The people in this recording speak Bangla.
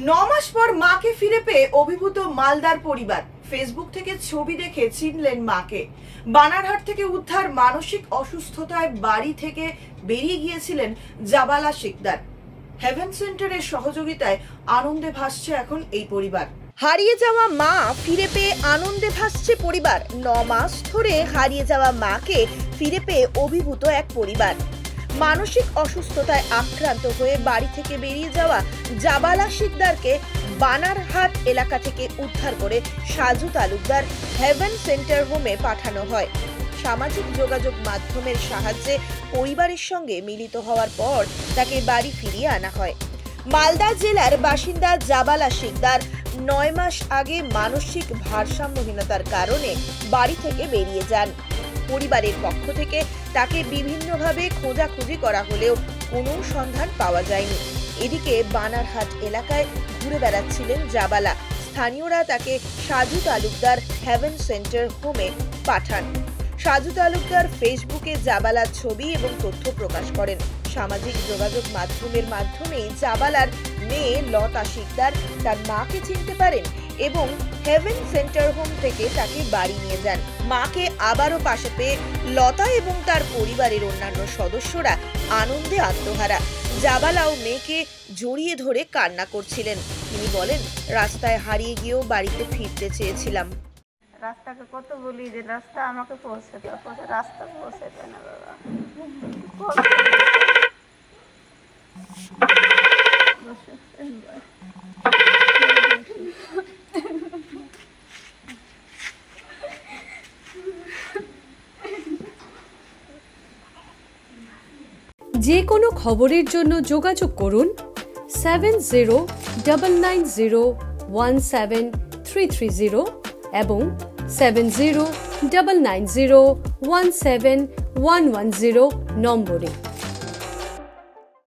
9 মাস পর মাকে ফিরে পেয়ে অভিভূত মালদার পরিবার। ফেসবুক থেকে ছবি দেখে চিনলেন মাকে। বানারহাট থেকে উদ্ধার। মানসিক অসুস্থতায় বাড়ি থেকে বেরিয়ে গিয়েছিলেন জাবালা শিকদার। হেভেন সেন্টারের সহযোগিতায় আনন্দে ভাসছে এখন এই পরিবার। হারিয়ে যাওয়া মা ফিরে পেয়ে আনন্দে ভাসছে পরিবার। 9 মাস ধরে হারিয়ে যাওয়া মাকে ফিরে পেয়ে অভিভূত এক পরিবার। মানসিক অসুস্থতায় আক্রান্ত হয়ে বাড়ি থেকে বেরিয়ে যাওয়া জাবালা শিকদারকে বানারহাট এলাকা থেকে উদ্ধার করে সাজু তালুকদার হেভেন সেন্টার হোমে পাঠানো হয়। সামাজিক যোগাযোগ মাধ্যমের সাহায্যে পরিবারের সঙ্গে মিলিত হওয়ার পর তাকে বাড়ি ফিরিয়ে আনা হয়। মালদা জেলার বাসিন্দা জাবালা শিকদার 9 মাস আগে মানসিক ভারসাম্যহীনতার কারণে বাড়ি থেকে বেরিয়ে যান। পরিবারের পক্ষ থেকে তাকে বিভিন্নভাবে খোঁজাখুঁজি করা হলেও কোনো সন্ধান পাওয়া যায়নি। এদিকে বানারহাট এলাকায় ঘুরে বেড়াচ্ছিলেন জাবালা। স্থানীয়রা তাকে সাজু তালুকদার হেভেন সেন্টার হোমে পাঠান। সাজু তালুকদার ফেসবুকে জাবালার ছবি এবং তথ্য প্রকাশ করেন। সামাজিক যোগাযোগ মাধ্যমের মাধ্যমে জাবালার মেয়ে লতা শিকদার তার মাকে চিনতে পারেন এবং হেভেন সেন্টার হোম থেকে তাকে বাড়ি নিয়ে যান। মাকে আবারও পাশে পেয়ে লতা এবং তার পরিবারের অন্যান্য সদস্যরা আনন্দে আত্মহারা। জাবালাও মেয়েকে জড়িয়ে ধরে কান্না করছিলেন। তিনি বলেন, রাস্তায় হারিয়ে গিয়েও বাড়িতে ফিরতে চেয়েছিলাম। রাস্তাকে কত বলি যে রাস্তা আমাকে পৌঁছে দাও, রাস্তা পৌঁছে দেয় না বাবা। যে কোনো খবরের জন্য যোগাযোগ করুন 7099017330 এবং 7099017110 নম্বরে।